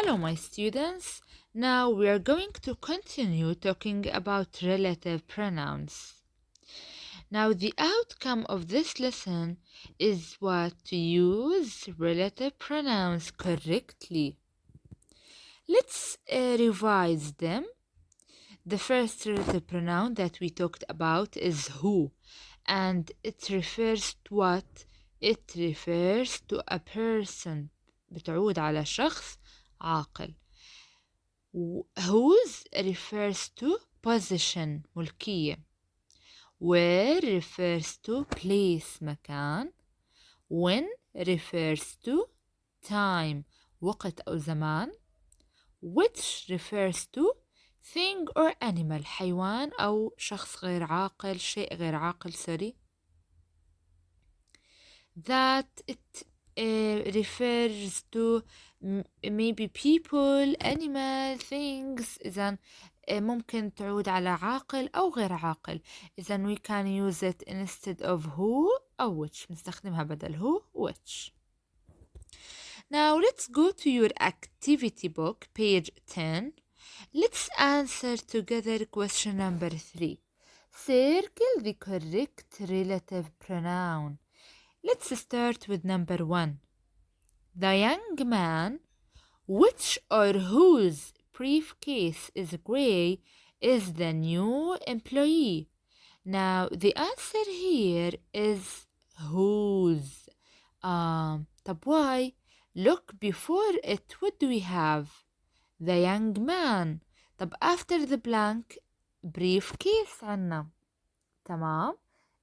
Hello, my students. Now we are going to continue talking about relative pronouns. Now, the outcome of this lesson is what to use relative pronouns correctly. Let's revise them. The first relative pronoun that we talked about is who, and it refers to what? It refers to a person. بتعود على شخص عاقل. Whose refers to position ملكية. Where refers to place مكان. When refers to time وقت أو زمان. Which refers to thing or animal حيوان أو شخص غير عاقل شيء غير عاقل sorry. That it refers to maybe people, animal, things. إذن ممكن تعود على عاقل أو غير عاقل. إذن we can use it instead of who أو which. نستخدمها بدل who which. Now let's go to your activity book, page 10. Let's answer together question number 3. Circle the correct relative pronoun. Let's start with number 1. The young man, which or whose briefcase is gray, is the new employee. Now, the answer here is whose. طب why? Look, before it, what do we have? The young man. طب after the blank, briefcase عنا. تمام؟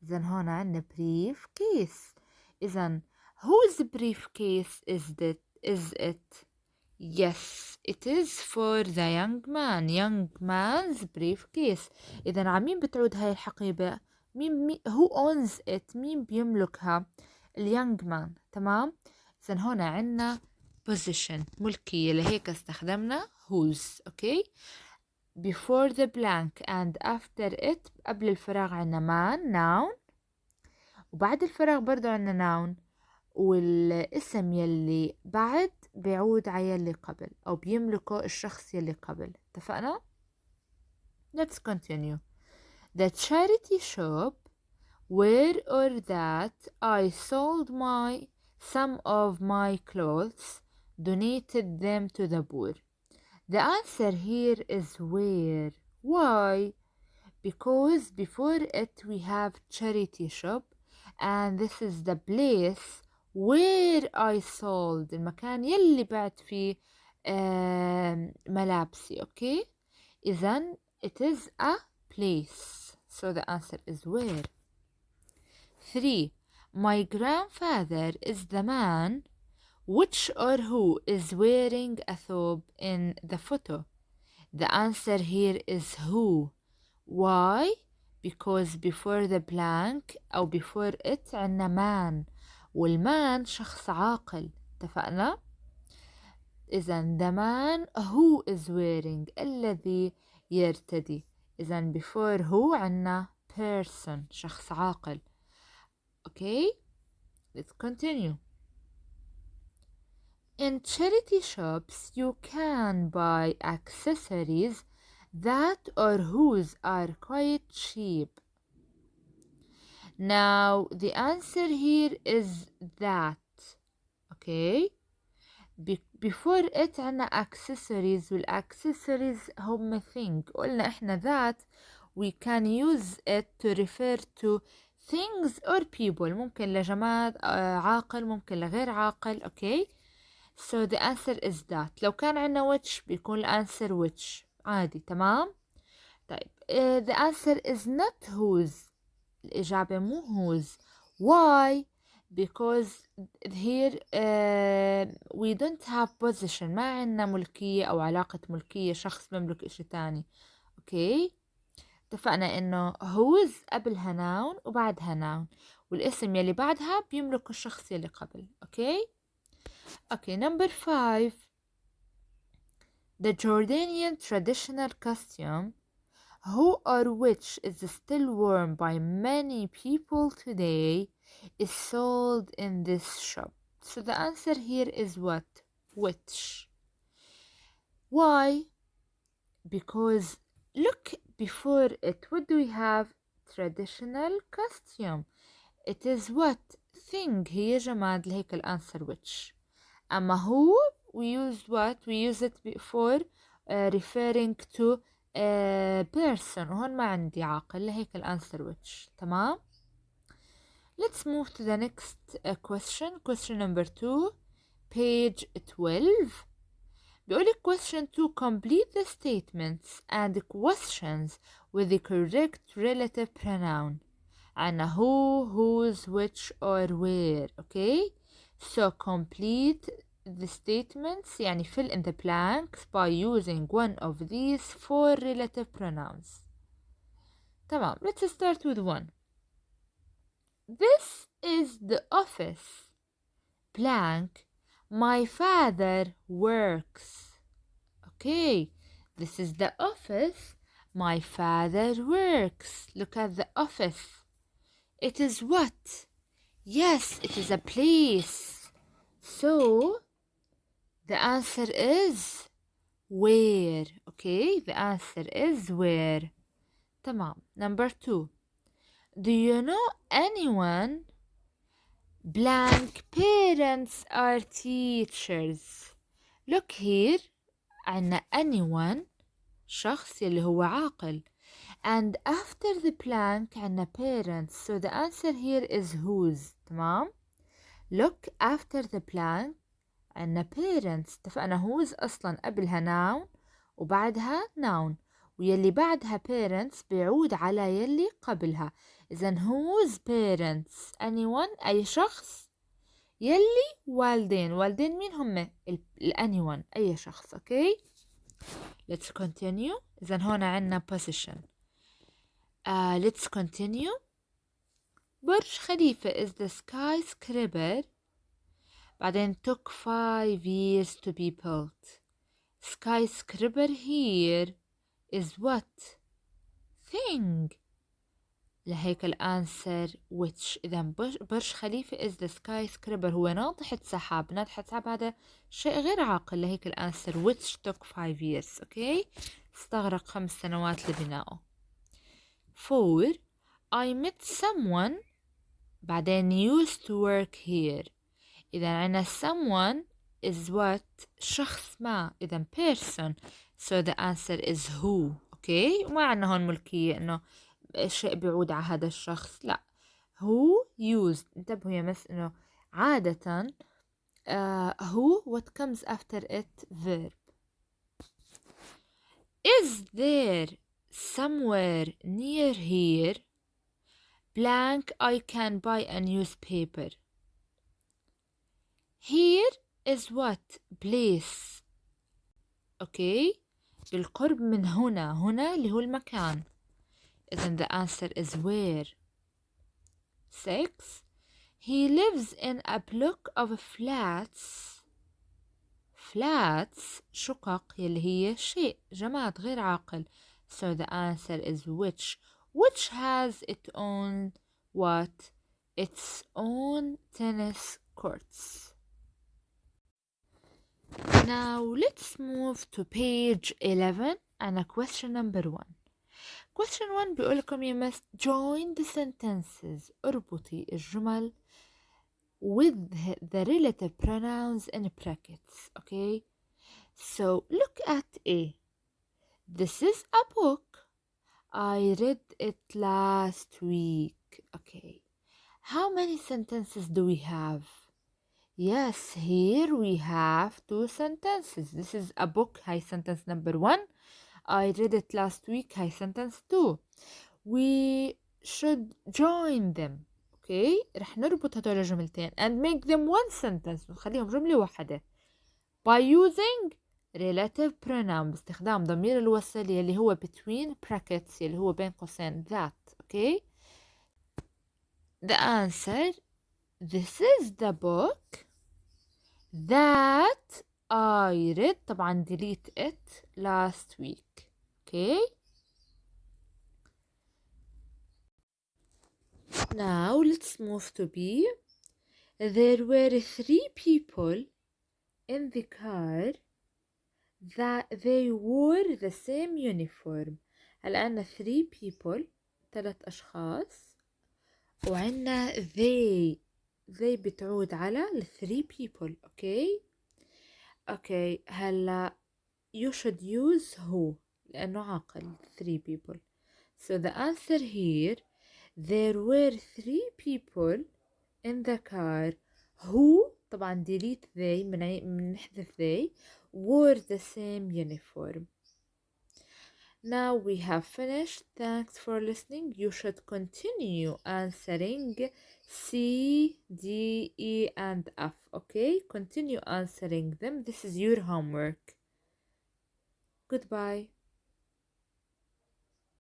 إذن هون عنا briefcase. إذن whose briefcase is it? Yes, it is for the young man. Young man's briefcase. إذن عمين بتعود هاي الحقيبة؟ who owns it? مين بيملكها؟ young man. تمام؟ إذن هون عنا position ملكية لهيك استخدمنا whose. Okay? Before the blank and after it قبل الفراغ عنا man noun وبعد الفراغ برضو عنا noun والاسم يلي بعد بيعود على يلي قبل أو بيملكه الشخص يلي قبل. اتفقنا؟ Let's continue. The charity shop where or that I sold some of my clothes donated them to the poor. The answer here is where. Why? Because before it we have charity shop and this is the place where I sold المكان يلي بعت فيه ملابسي. Okay? إذن it is a place. So the answer is where. 3. My grandfather is the man which or who is wearing a thobe in the photo. The answer here is who. Why? Because before the blank أو before it عنا man والمان شخص عاقل. اتفقنا؟ إذن the man who is wearing الذي يرتدي. إذن before who عنا person شخص عاقل. Okay? Let's continue. In charity shops, you can buy accessories that or whose are quite cheap. Now, the answer here is that. Okay? Before it عنا accessories والaccessories هم thing. قلنا إحنا that we can use it to refer to things or people. ممكن لجماد عاقل ممكن لغير عاقل. Okay? So the answer is that. لو كان عنا which بيكون الانسر which عادي. تمام؟ طيب the answer is not whose. الإجابة مو whose. Why? Because here we don't have position. ما عنا ملكية أو علاقة ملكية شخص مملك إشي تاني. Okay? اتفقنا إنه whose قبلها noun وبعدها noun والاسم يلي بعدها بيملك الشخص يلي قبل. Okay? Okay, number 5. The Jordanian traditional costume, who or which is still worn by many people today, is sold in this shop. So the answer here is what? Which. Why? Because look before it, what do we have? Traditional costume. It is what? Thing. هي جماد لهيك الأنسر which. أما هو we use what? We use it for referring to a person. وهون ما عندي عاقل لهيك الأنسر which. تمام؟ Let's move to the next question. Question number 2, page 12. بيقول لك question 2, complete the statements and questions with the correct relative pronoun. عنا who, whose, which, or where. Okay? So complete the statements يعني fill in the blanks by using one of these 4 relative pronouns. تمام. Let's start with 1. This is the office. Blank. My father works. Okay, this is the office. My father works. Look at the office. It is what? Yes, it is a place. So, the answer is where. Okay, the answer is where. تمام. Number 2. Do you know anyone? Blank. Parents are teachers. Look here. عنا anyone شخص اللي هو عاقل. And after the blank عنا parents. So the answer here is whose. تمام. Look after the blank عنا parents. اتفقنا whose أصلا قبلها noun وبعدها noun. ويلي بعدها parents بيعود على يلي قبلها. إذن whose parents. anyone أي شخص. يلي والدين. والدين مين هم؟ anyone أي شخص. okay. Let's continue. إذن هون عنا position. Let's continue. برج خليفة is the skyscraper. بعدين took 5 years to be built. Skyscraper here is what? Thing. لهيك الانسر which. إذا برج خليفة is the skyscraper هو ناطحة سحاب. ناطحة سحاب هذا شيء غير عاقل. لهيك الانسر which took 5 years. okay. استغرق 5 سنوات لبنائه. 4. I met someone. بعدين used to work here. إذا عنا someone is what? شخص ما. إذا person. So the answer is who. okay. وما عنا هون ملكية إنه شيء بيعود على هذا الشخص. لا. who used. انتبهوا يا مس إنه عادة who what comes after it verb. Is there somewhere near here? Blank. I can buy a newspaper. Here is what? Place. okay. بالقرب من هنا. هنا اللي هو المكان. إذن the answer is where. 6. He lives in a block of flats. flats شقق يلي هي شيء جماد غير عاقل. So the answer is which. Which has its own what? Its own tennis courts. Now let's move to page 11 and question number 1. Question 1 بيقول لكم you must join the sentences. اربطي الجمل with the relative pronouns in brackets. Okay. So look at A. This is a book. I read it last week. Okay. How many sentences do we have? Yes, here we have 2 sentences. This is a book. High sentence number 1. I read it last week. High sentence 2. We should join them. Okay. رح نربط هدول الجملتين and make them one sentence. نخليهم جملة واحدة. By using relative pronoun. باستخدام ضمير الوصل اللي هو between brackets اللي هو بين قوسين that. Okay. The answer. This is the book that I read. طبعا delete it last week. Okay. Now let's move to B. There were 3 people in the car. that they wore the same uniform. هلا عنا 3 people 3 أشخاص وعنا they بتعود على ال 3 people. اوكي هلا you should use who لأنه عاقل 3 people. So the answer here, there were 3 people in the car who طبعا delete they من نحذف they wore the same uniform. Now we have finished. Thanks for listening. You should continue answering C, D, E, and F. Okay? Continue answering them. This is your homework. Goodbye.